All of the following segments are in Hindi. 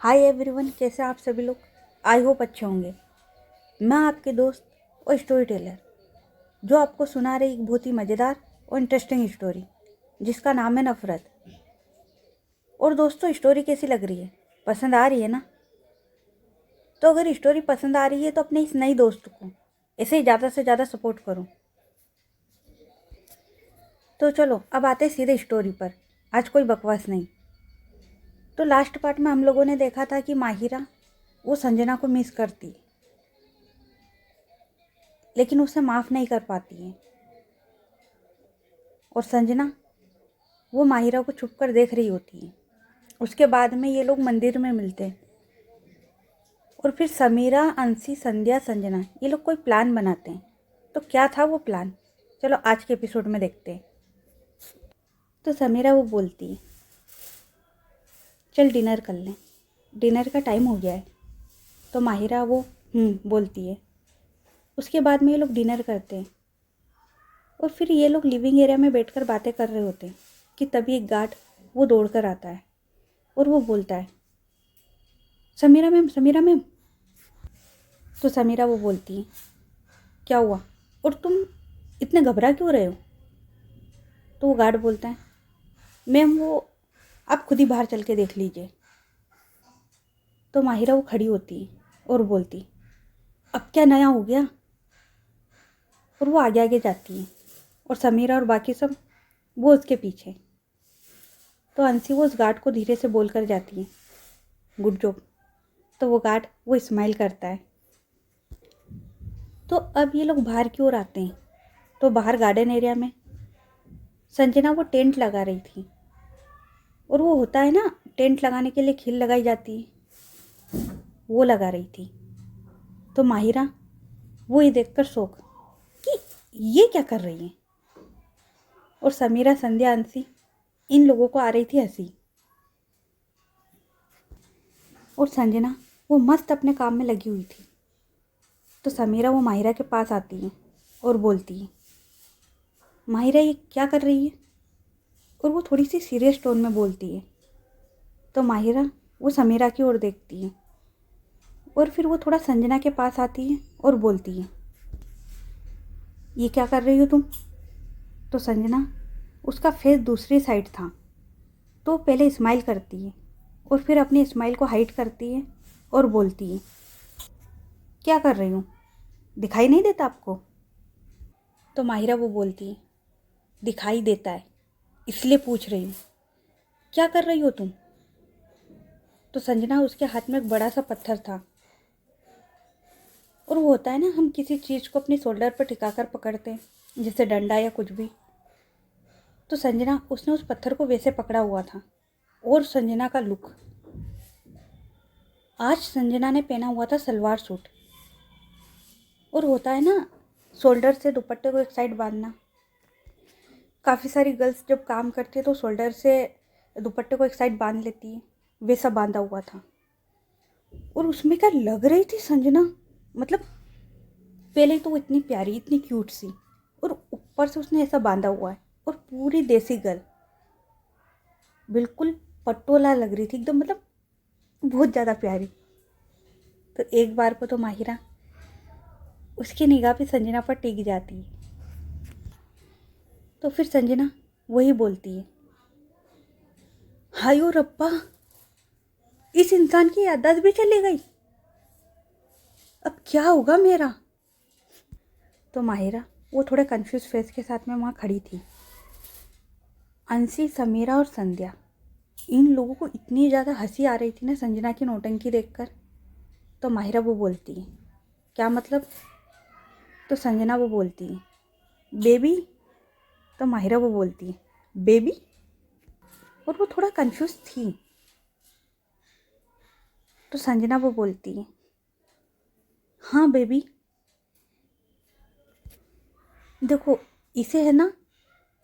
हाय एवरीवन, कैसे हैं आप सभी लोग। आई होप अच्छे होंगे। मैं आपके दोस्त और स्टोरी टेलर जो आपको सुना रही एक बहुत ही मज़ेदार और इंटरेस्टिंग स्टोरी जिसका नाम है नफ़रत। और दोस्तों, स्टोरी कैसी लग रही है? पसंद आ रही है ना? तो अगर स्टोरी पसंद आ रही है तो अपने इस नई दोस्त को ऐसे ही ज़्यादा से ज़्यादा सपोर्ट करो। तो चलो अब आते हैं सीधे स्टोरी पर। आज कोई बकवास नहीं। तो लास्ट पार्ट में हम लोगों ने देखा था कि माहिरा वो संजना को मिस करती लेकिन उसे माफ़ नहीं कर पाती है। और संजना वो माहिरा को छुप कर देख रही होती है। उसके बाद में ये लोग मंदिर में मिलते हैं और फिर समीरा, अंशी, संध्या, संजना ये लोग कोई प्लान बनाते हैं। तो क्या था वो प्लान? चलो आज के एपिसोड में देखते हैं। तो समीरा वो बोलती है, चल डिनर कर लें, डिनर का टाइम हो गया है। तो माहिरा वो बोलती है। उसके बाद में ये लोग डिनर करते हैं और फिर ये लोग लिविंग एरिया में बैठकर बातें कर रहे होते हैं कि तभी एक गार्ड वो दौड़ कर आता है और वो बोलता है, समीरा मैम, समीरा मैम। तो समीरा वो बोलती है, क्या हुआ और तुम इतने घबरा क्यों रहे हो? तो वो गार्ड बोलता है, मैम वो आप खुद ही बाहर चल के देख लीजिए। तो माहिरा वो खड़ी होती है और बोलती, अब क्या नया हो गया? और वो आगे आगे जाती है और समीरा और बाकी सब वो उसके पीछे। तो अंशी वो उस गार्ड को धीरे से बोल कर जाती है, गुड जॉब। तो वो गार्ड वो स्माइल करता है। तो अब ये लोग बाहर की ओर आते हैं। तो बाहर गार्डन एरिया में संजना वो टेंट लगा रही थी और वो होता है ना, टेंट लगाने के लिए खिल लगाई जाती है, वो लगा रही थी। तो माहिरा वो ये देखकर शौक कि ये क्या कर रही है। और समीरा, संध्या, अंशी इन लोगों को आ रही थी हंसी। और संजना वो मस्त अपने काम में लगी हुई थी। तो समीरा वो माहिरा के पास आती है और बोलती है, माहिरा ये क्या कर रही है? और वो थोड़ी सी सीरियस टोन में बोलती है। तो माहिरा वो समीरा की ओर देखती है और फिर वो थोड़ा संजना के पास आती है और बोलती है, ये क्या कर रही हो तुम? तो संजना उसका फेस दूसरी साइड था तो पहले स्माइल करती है और फिर अपनी स्माइल को हाइड करती है और बोलती है, क्या कर रही हूँ, दिखाई नहीं देता आपको? तो माहिरा वो बोलती है, दिखाई देता है इसलिए पूछ रही हूँ, क्या कर रही हो तुम? तो संजना उसके हाथ में एक बड़ा सा पत्थर था और वो होता है ना, हम किसी चीज़ को अपनी शोल्डर पर टिका कर पकड़ते हैं जैसे डंडा या कुछ भी। तो संजना उसने उस पत्थर को वैसे पकड़ा हुआ था। और संजना का लुक, आज संजना ने पहना हुआ था सलवार सूट। और होता है ना, शोल्डर से दुपट्टे को एक साइड बांधना, काफ़ी सारी गर्ल्स जब काम करती है तो शोल्डर से दुपट्टे को एक साइड बांध लेती है, वैसा बांधा हुआ था। और उसमें क्या लग रही थी संजना, मतलब पहले तो वो इतनी प्यारी, इतनी क्यूट सी, और ऊपर से उसने ऐसा बांधा हुआ है। और पूरी देसी गर्ल, बिल्कुल पटोला लग रही थी एकदम, मतलब बहुत ज़्यादा प्यारी। तो एक बार को तो माहिरा उसकी निगाह भी संजना पर टिक जाती है। तो फिर संजना वही बोलती है, हायो रब्बा, इस इंसान की याददाश्त भी चली गई, अब क्या होगा मेरा? तो माहिरा वो थोड़े कंफ्यूज फेस के साथ में वहाँ खड़ी थी। अंशी, समीरा और संध्या इन लोगों को इतनी ज़्यादा हंसी आ रही थी ना संजना की नौटंकी देखकर। तो माहिरा वो बोलती है, क्या मतलब? तो संजना वो बोलती है, बेबी। तो माहिरा वो बोलती है, बेबी। और वो थोड़ा कंफ्यूज थी। तो संजना वो बोलती है, हाँ बेबी, देखो इसे है ना,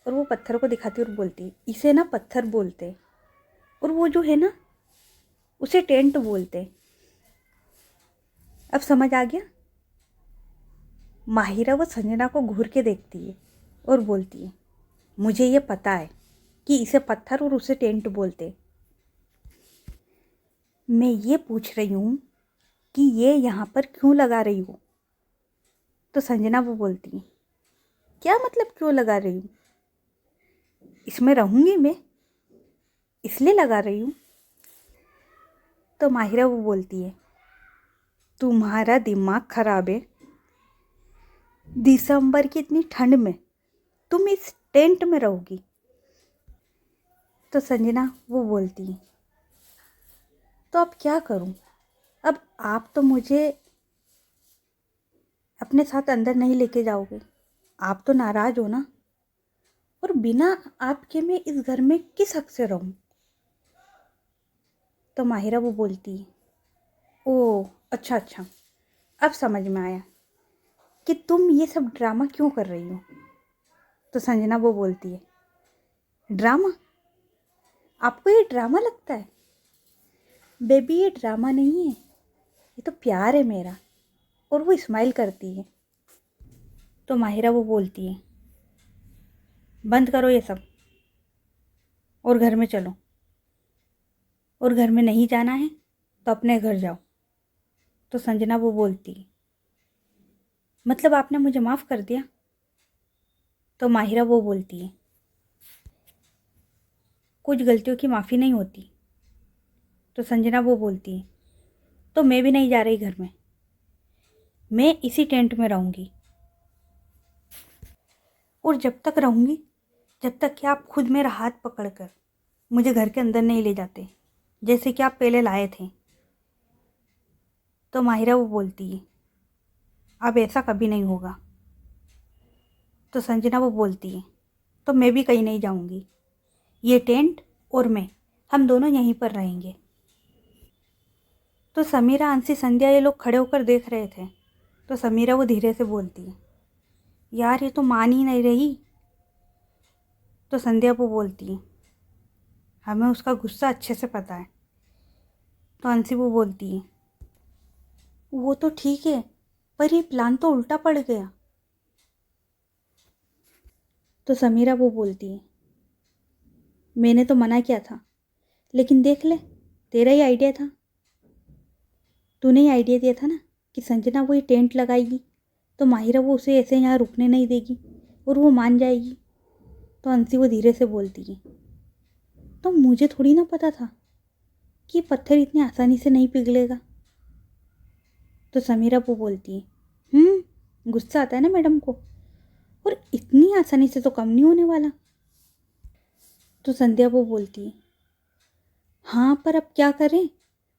और वो पत्थर को दिखाती और बोलती है, इसे ना पत्थर बोलते और वो जो है ना उसे टेंट बोलते। अब समझ आ गया? माहिरा वो संजना को घूर के देखती है और बोलती है, मुझे ये पता है कि इसे पत्थर और उसे टेंट बोलते। मैं ये पूछ रही हूँ कि ये यहाँ पर क्यों लगा रही हो? तो संजना वो बोलती है, क्या मतलब क्यों लगा रही हूँ? इसमें रहूँगी मैं, इसलिए लगा रही हूँ। तो माहिरा वो बोलती है, तुम्हारा दिमाग खराब है। दिसंबर की इतनी ठंड में तुम इस टेंट में रहोगी? तो संजना वो बोलती है, तो अब क्या करूं? अब आप तो मुझे अपने साथ अंदर नहीं लेके जाओगे, आप तो नाराज हो ना, और बिना आपके मैं इस घर में किस हक से रहूं? तो माहिरा वो बोलती है, ओह अच्छा अच्छा, अब समझ में आया कि तुम ये सब ड्रामा क्यों कर रही हो। तो संजना वो बोलती है, ड्रामा? आपको ये ड्रामा लगता है? बेबी ये ड्रामा नहीं है, ये तो प्यार है मेरा। और वो स्माइल करती है। तो माहिरा वो बोलती है, बंद करो ये सब और घर में चलो, और घर में नहीं जाना है तो अपने घर जाओ। तो संजना वो बोलती है, मतलब आपने मुझे माफ़ कर दिया? तो माहिरा वो बोलती है, कुछ गलतियों की माफ़ी नहीं होती। तो संजना वो बोलती है, तो मैं भी नहीं जा रही घर में, मैं इसी टेंट में रहूँगी। और जब तक रहूँगी, जब तक कि आप खुद मेरा हाथ पकड़कर मुझे घर के अंदर नहीं ले जाते, जैसे कि आप पहले लाए थे। तो माहिरा वो बोलती है, अब ऐसा कभी नहीं होगा। तो संजना वो बोलती है, तो मैं भी कहीं नहीं जाऊँगी, ये टेंट और मैं, हम दोनों यहीं पर रहेंगे। तो समीरा, अंशी, संध्या ये लोग खड़े होकर देख रहे थे। तो समीरा वो धीरे से बोलती है, यार ये तो मान ही नहीं रही। तो संध्या वो बोलती है, हमें उसका गुस्सा अच्छे से पता है। तो अंशी वो बोलती है, वो तो ठीक है, पर ये प्लान तो उल्टा पड़ गया। तो समीरा वो बोलती है, मैंने तो मना किया था, लेकिन देख ले, तेरा ही आइडिया था। तूने ही आइडिया दिया था ना कि संजना वो ये टेंट लगाएगी तो माहिरा वो उसे ऐसे यहाँ रुकने नहीं देगी और वो मान जाएगी। तो अंशी वो धीरे से बोलती है, तो मुझे थोड़ी ना पता था कि पत्थर इतनी आसानी से नहीं पिघलेगा। तो समीरा वो बोलती है, गुस्सा आता है ना मैडम को, और इतनी आसानी से तो कम नहीं होने वाला। तो संध्या वो बोलती है, हाँ पर अब क्या करें,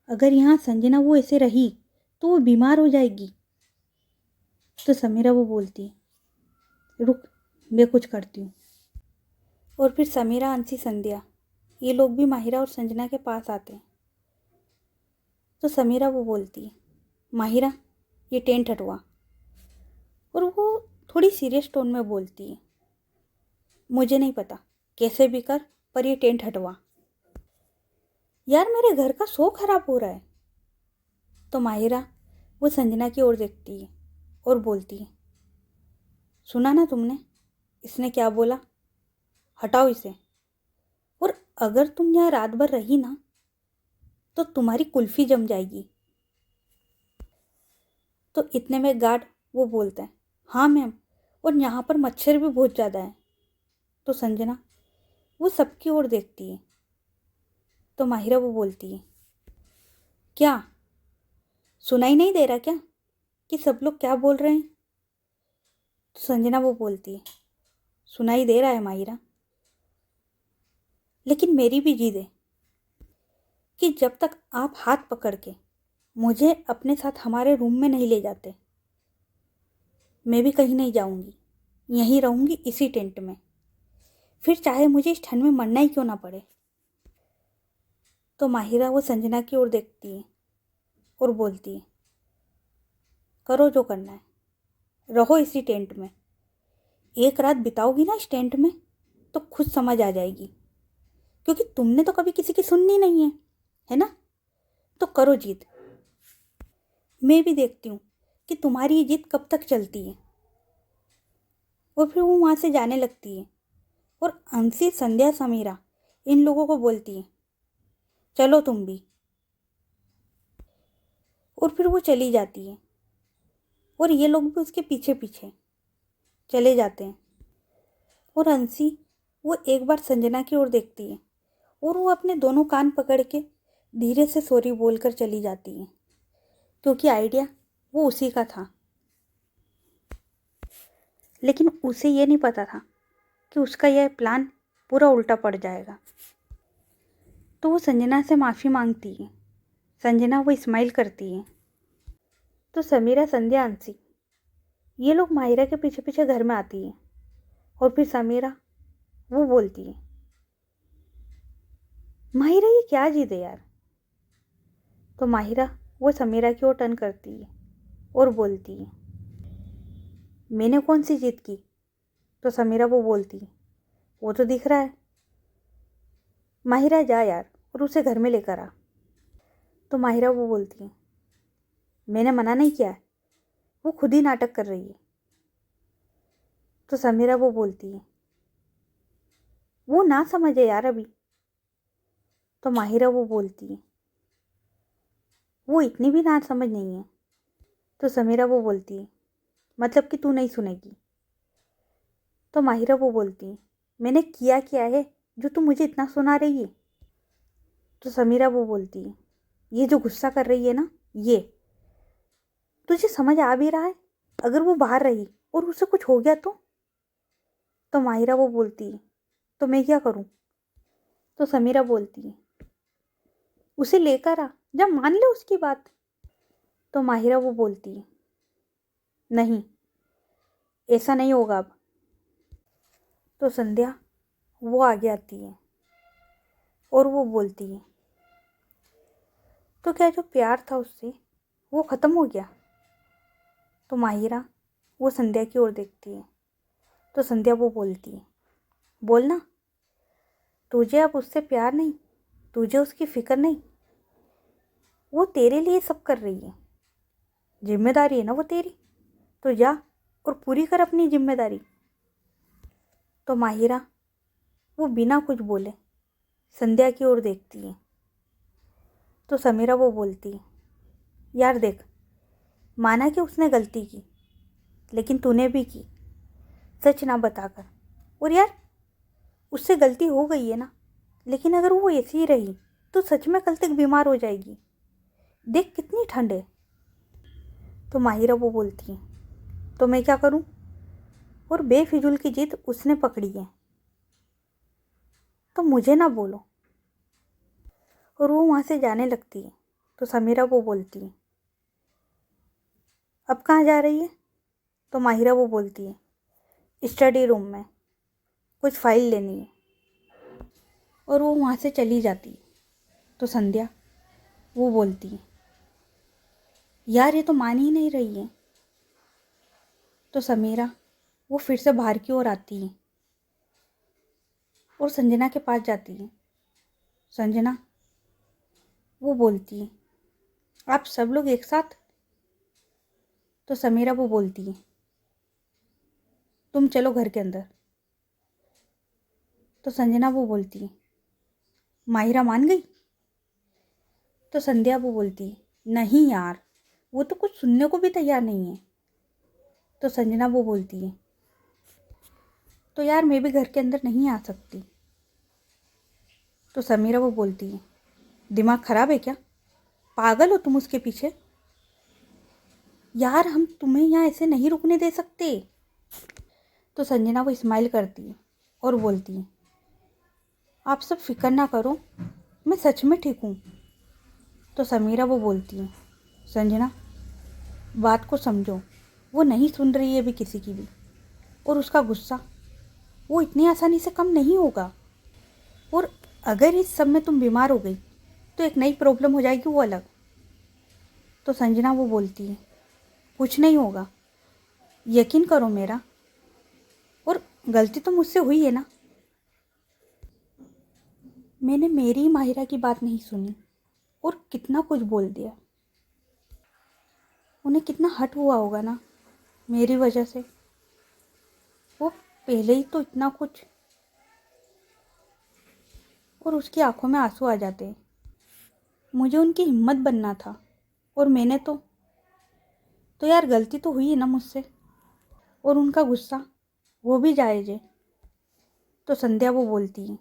अगर यहाँ संजना वो ऐसे रही तो वो बीमार हो जाएगी। तो समीरा वो बोलती है, रुक, मैं कुछ करती हूँ। और फिर समीरा, अंशी, संध्या ये लोग भी माहिरा और संजना के पास आते हैं। तो समीरा वो बोलती है, माहिरा ये टेंट हटवा। और वो थोड़ी सीरियस टोन में बोलती है, मुझे नहीं पता कैसे भी कर, पर ये टेंट हटवा। यार मेरे घर का शो खराब हो रहा है। तो माहिरा वो संजना की ओर देखती है और बोलती है, सुना ना तुमने, इसने क्या बोला, हटाओ इसे। और अगर तुम यहाँ रात भर रही ना तो तुम्हारी कुल्फ़ी जम जाएगी। तो इतने में गार्ड वो बोलता है, हाँ मैम, और यहाँ पर मच्छर भी बहुत ज़्यादा है। तो संजना वो सबकी ओर देखती है। तो माहिरा वो बोलती है, क्या सुनाई नहीं दे रहा क्या कि सब लोग क्या बोल रहे हैं? तो संजना वो बोलती है, सुनाई दे रहा है माहिरा, लेकिन मेरी भी जिद है कि जब तक आप हाथ पकड़ के मुझे अपने साथ हमारे रूम में नहीं ले जाते, मैं भी कहीं नहीं जाऊंगी, यहीं रहूंगी इसी टेंट में, फिर चाहे मुझे इस ठंड में मरना ही क्यों ना पड़े। तो माहिरा वो संजना की ओर देखती है और बोलती है, करो जो करना है, रहो इसी टेंट में, एक रात बिताओगी ना इस टेंट में तो खुद समझ आ जाएगी, क्योंकि तुमने तो कभी किसी की सुननी नहीं है ना? तो करो जिद, मैं भी देखती हूँ कि तुम्हारी ये जिद कब तक चलती है। और फिर वो वहाँ से जाने लगती है और अंशी, संध्या, समीरा इन लोगों को बोलती है, चलो तुम भी। और फिर वो चली जाती है और ये लोग भी उसके पीछे पीछे चले जाते हैं। और अंशी वो एक बार संजना की ओर देखती है और वो अपने दोनों कान पकड़ के धीरे से सॉरी बोलकर चली जाती है, क्योंकि आइडिया वो उसी का था। लेकिन उसे ये नहीं पता था कि उसका यह प्लान पूरा उल्टा पड़ जाएगा। तो वो संजना से माफ़ी मांगती है। संजना वो स्माइल करती है। तो समीरा, संध्या, अंशी ये लोग माहिरा के पीछे पीछे घर में आती है और फिर समीरा वो बोलती है, माहिरा ये क्या जिद है यार। तो माहिरा वो समीरा की ओर टर्न करती है और बोलती है, मैंने कौन सी जिद की। तो समीरा वो बोलती है, वो तो दिख रहा है। माहिरा जा यार और उसे घर में लेकर आ। तो माहिरा वो बोलती है, मैंने मना नहीं किया है, वो खुद ही नाटक कर रही है। तो समीरा वो बोलती है, वो ना समझे यार अभी। तो माहिरा वो बोलती है, वो इतनी भी ना समझ नहीं है। तो समीरा वो बोलती है, मतलब कि तू नहीं सुनेगी। तो माहिरा वो बोलती है, मैंने किया क्या है जो तू मुझे इतना सुना रही है। तो समीरा वो बोलती है, ये जो गुस्सा कर रही है ना, ये तुझे समझ आ भी रहा है अगर वो बाहर रही और उसे कुछ हो गया तो माहिरा वो बोलती है, तो मैं क्या करूं। तो समीरा बोलती है, उसे लेकर आ, जब मान ले उसकी बात। तो माहिरा वो बोलती है, नहीं ऐसा नहीं होगा अब। तो संध्या वो आगे आती है और वो बोलती है, तो क्या जो प्यार था उससे वो ख़त्म हो गया। तो माहिरा वो संध्या की ओर देखती है। तो संध्या वो बोलती है, बोलना, तुझे अब उससे प्यार नहीं, तुझे उसकी फिक्र नहीं, वो तेरे लिए सब कर रही है, जिम्मेदारी है ना वो तेरी, तो जा और पूरी कर अपनी जिम्मेदारी। तो माहिरा वो बिना कुछ बोले संध्या की ओर देखती है। तो समीरा वो बोलती है, यार देख, माना कि उसने गलती की, लेकिन तूने भी की सच ना बताकर। और यार उससे गलती हो गई है ना, लेकिन अगर वो ऐसी ही रही तो सच में कल तक बीमार हो जाएगी। देख कितनी ठंड है। तो माहिरा वो बोलती है, तो मैं क्या करूं। और बेफिजूल की जिद उसने पकड़ी है, तो मुझे ना बोलो। और वो वहाँ से जाने लगती है। तो समीरा वो बोलती है, अब कहाँ जा रही है। तो माहिरा वो बोलती है, स्टडी रूम में कुछ फाइल लेनी है। और वो वहाँ से चली जाती है। तो संध्या वो बोलती है, यार ये तो मान ही नहीं रही है। तो समीरा वो फिर से बाहर की ओर आती है और संजना के पास जाती है। संजना वो बोलती है, आप सब लोग एक साथ। तो समीरा वो बोलती है, तुम चलो घर के अंदर। तो संजना वो बोलती है, माहिरा मान गई। तो संध्या वो बोलती है, नहीं यार, वो तो कुछ सुनने को भी तैयार नहीं है। तो संजना वो बोलती है, तो यार मैं भी घर के अंदर नहीं आ सकती। तो समीरा वो बोलती है, दिमाग खराब है क्या, पागल हो तुम उसके पीछे। यार हम तुम्हें यहाँ ऐसे नहीं रुकने दे सकते। तो संजना वो स्माइल करती है और बोलती है, आप सब फिक्र ना करो, मैं सच में ठीक हूँ। तो समीरा वो बोलती है, संजना बात को समझो, वो नहीं सुन रही है अभी किसी की भी, और उसका गुस्सा वो इतनी आसानी से कम नहीं होगा। और अगर इस सब में तुम बीमार हो गई तो एक नई प्रॉब्लम हो जाएगी, वो अलग। तो संजना वो बोलती है, कुछ नहीं होगा, यकीन करो मेरा, और गलती तो मुझसे हुई है ना, मैंने मेरी माहिरा की बात नहीं सुनी और कितना कुछ बोल दिया। उन्हें कितना हर्ट हुआ होगा ना मेरी वजह से। वो पहले ही तो इतना कुछ। और उसकी आंखों में आंसू आ जाते हैं। मुझे उनकी हिम्मत बनना था, और मैंने तो यार गलती तो हुई है ना मुझसे, और उनका गुस्सा वो भी जायज़ है। तो संध्या वो बोलती है,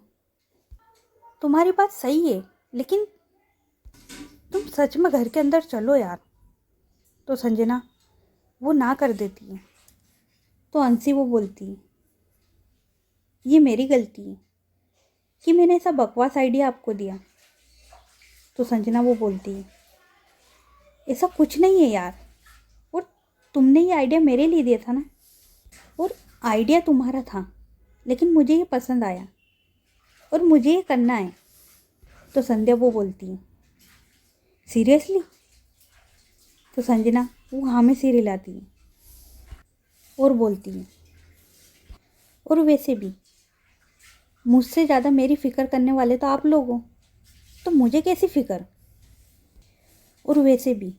तुम्हारी बात सही है, लेकिन तुम सच में घर के अंदर चलो यार। तो संजना वो ना कर देती है। तो अंशी वो बोलती है, ये मेरी गलती है कि मैंने ऐसा बकवास आइडिया आपको दिया। तो संजना वो बोलती है, ऐसा कुछ नहीं है यार, और तुमने ये आइडिया मेरे लिए दिया था ना, और आइडिया तुम्हारा था, लेकिन मुझे ये पसंद आया और मुझे ये करना है। तो संध्या वो बोलती है, सीरियसली? तो संजना वो हाँ में सिर हिलाती है और बोलती है, और वैसे भी मुझसे ज़्यादा मेरी फ़िक्र करने वाले तो आप लोग हो, तो मुझे कैसी फ़िक्र? और वैसे भी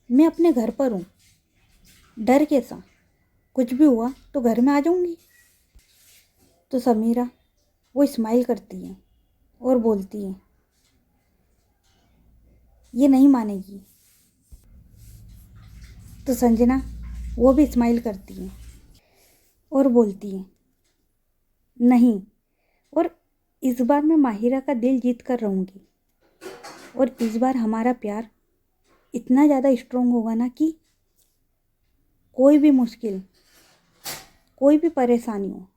मैं अपने घर पर हूँ, डर कैसा? कुछ भी हुआ तो घर में आ जाऊँगी। तो समीरा वो स्माइल करती है और बोलती है, ये नहीं मानेगी। तो संजना वो भी स्माइल करती है और बोलती है, नहीं, और इस बार मैं माहिरा का दिल जीत कर रहूँगी, और इस बार हमारा प्यार इतना ज़्यादा स्ट्रॉन्ग होगा ना कि कोई भी मुश्किल, कोई भी परेशानी हो,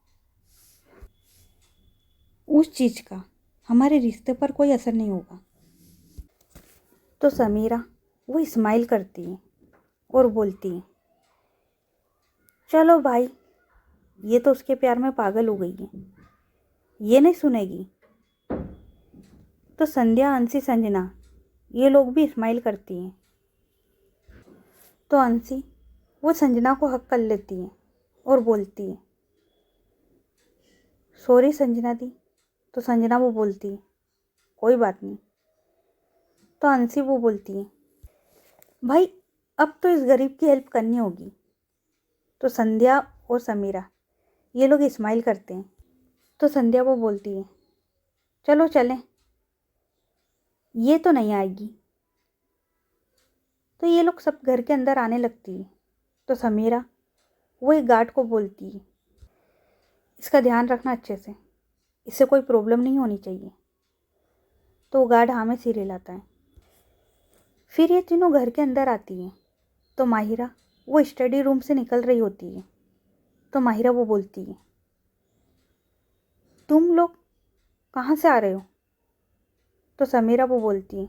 उस चीज़ का हमारे रिश्ते पर कोई असर नहीं होगा। तो समीरा वो स्माइल करती है और बोलती है, चलो भाई, ये तो उसके प्यार में पागल हो गई है, ये नहीं सुनेगी। तो संध्या, अंशी, संजना ये लोग भी स्माइल करती हैं। तो अंशी वो संजना को हक कर लेती है और बोलती है, सॉरी संजना दी। तो संजना वो बोलती है, कोई बात नहीं। तो अंशी वो बोलती है, भाई अब तो इस गरीब की हेल्प करनी होगी। तो संध्या और समीरा ये लोग स्माइल करते हैं। तो संध्या वो बोलती है, चलो चलें, ये तो नहीं आएगी। तो ये लोग सब घर के अंदर आने लगती है। तो समीरा वो एक गार्ड को बोलती है, इसका ध्यान रखना अच्छे से, इससे कोई प्रॉब्लम नहीं होनी चाहिए। तो वो गार्ड हाँ में सिर हिलाता है। फिर ये तीनों घर के अंदर आती हैं। तो माहिरा वो स्टडी रूम से निकल रही होती है। तो माहिरा वो बोलती है, तुम लोग कहाँ से आ रहे हो? तो समीरा वो बोलती है,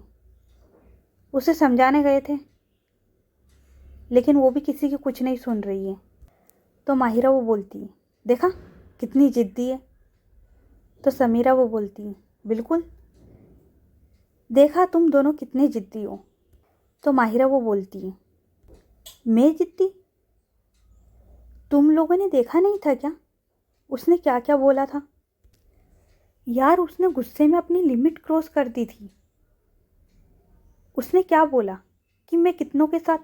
उसे समझाने गए थे, लेकिन वो भी किसी की कुछ नहीं सुन रही है। तो माहिरा वो बोलती है, देखा कितनी जिद्दी है। तो समीरा वो बोलती है, बिल्कुल, देखा तुम दोनों कितने जिद्दी हो। तो माहिरा वो बोलती है, मैं जिद्दी? तुम लोगों ने देखा नहीं था क्या उसने क्या क्या बोला था? यार उसने गुस्से में अपनी लिमिट क्रॉस कर दी थी। उसने क्या बोला कि मैं कितनों के साथ,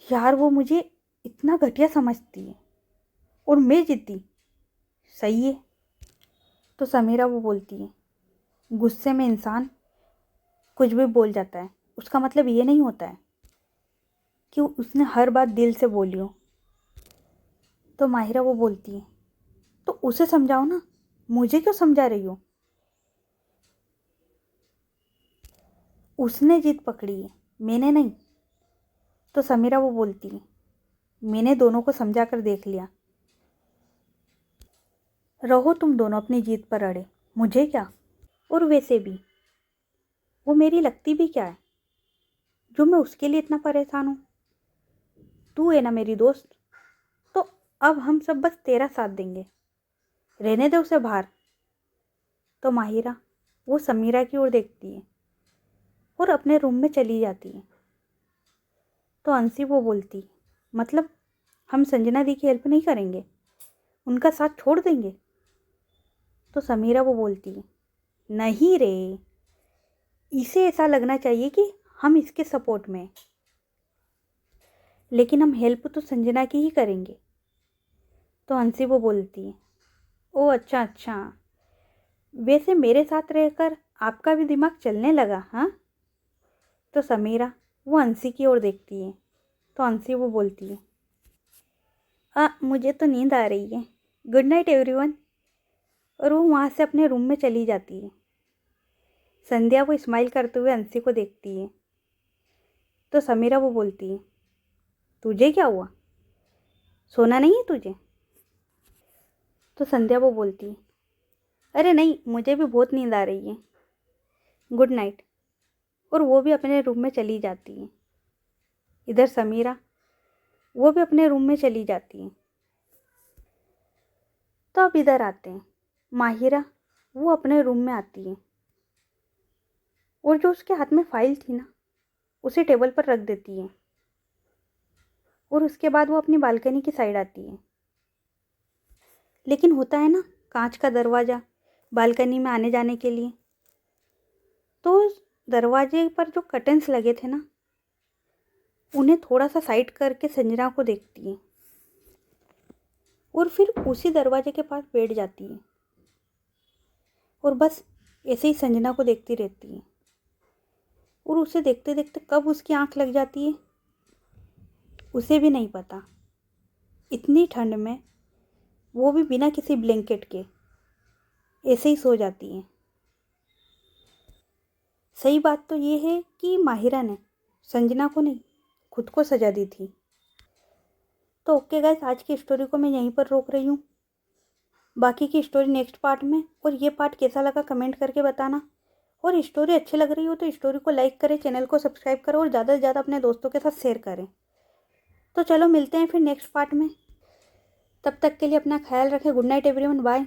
यार वो मुझे इतना घटिया समझती है, और मैं जिद्दी? सही है। तो समीरा वो बोलती है, गुस्से में इंसान कुछ भी बोल जाता है, उसका मतलब ये नहीं होता है कि उसने हर बात दिल से बोली हो। तो माहिरा वो बोलती है, तो उसे समझाओ ना, मुझे क्यों समझा रही हो? उसने जिद पकड़ी है, मैंने नहीं। तो समीरा वो बोलती है, मैंने दोनों को समझा कर देख लिया, रहो तुम दोनों अपनी जीत पर अड़े, मुझे क्या? और वैसे भी वो मेरी लगती भी क्या है जो मैं उसके लिए इतना परेशान हूँ? तू है ना मेरी दोस्त, तो अब हम सब बस तेरा साथ देंगे, रहने दे उसे बाहर। तो माहिरा वो समीरा की ओर देखती है और अपने रूम में चली जाती है। तो अंशी वो बोलती, मतलब हम संजना दी की हेल्प नहीं करेंगे, उनका साथ छोड़ देंगे? तो समीरा वो बोलती है, नहीं रे, इसे ऐसा लगना चाहिए कि हम इसके सपोर्ट में हैं, लेकिन हम हेल्प तो संजना की ही करेंगे। तो अंशी वो बोलती है, ओ अच्छा अच्छा, वैसे मेरे साथ रहकर आपका भी दिमाग चलने लगा हाँ? तो समीरा वो अंशी की ओर देखती है। तो अंशी वो बोलती है, मुझे तो नींद आ रही है, गुड नाइट एवरीवन। और वो वहाँ से अपने रूम में चली जाती है। संध्या वो स्माइल करते हुए अंशी को देखती है। तो समीरा वो बोलती है, तुझे क्या हुआ, सोना नहीं है तुझे? तो संध्या वो बोलती है, अरे नहीं, मुझे भी बहुत नींद आ रही है, गुड नाइट। और वो भी अपने रूम में चली जाती है। इधर समीरा वो भी अपने रूम में चली जाती है। तो अब इधर आते हैं, माहिरा वो अपने रूम में आती है और जो उसके हाथ में फाइल थी ना, उसे टेबल पर रख देती है। और उसके बाद वो अपनी बालकनी की साइड आती है। लेकिन होता है ना कांच का दरवाज़ा बालकनी में आने जाने के लिए, तो उस दरवाजे पर जो कर्टन्स लगे थे ना, उन्हें थोड़ा सा साइड करके संजना को देखती है और फिर उसी दरवाजे के पास बैठ जाती है और बस ऐसे ही संजना को देखती रहती है। और उसे देखते देखते कब उसकी आंख लग जाती है उसे भी नहीं पता। इतनी ठंड में वो भी बिना किसी ब्लैंकेट के ऐसे ही सो जाती है। सही बात तो ये है कि माहिरा ने संजना को नहीं, खुद को सजा दी थी। तो ओके गाइस, आज की स्टोरी को मैं यहीं पर रोक रही हूँ। बाकी की स्टोरी नेक्स्ट पार्ट में। और ये पार्ट कैसा लगा कमेंट करके बताना। और स्टोरी अच्छी लग रही हो तो स्टोरी को लाइक करें, चैनल को सब्सक्राइब करें और ज़्यादा से ज़्यादा अपने दोस्तों के साथ शेयर करें। तो चलो मिलते हैं फिर नेक्स्ट पार्ट में। तब तक के लिए अपना ख्याल रखें। Good night everyone, bye.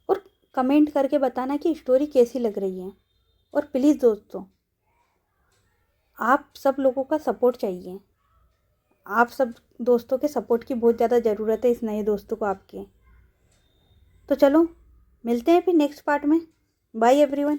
और कमेंट करके बताना कि स्टोरी कैसी लग रही है। और प्लीज़ दोस्तों, आप सब लोगों का सपोर्ट चाहिए। आप सब दोस्तों के सपोर्ट की बहुत ज़्यादा ज़रूरत है इस नए दोस्तों को आपके। तो चलो मिलते हैं फिर नेक्स्ट पार्ट में। Bye everyone.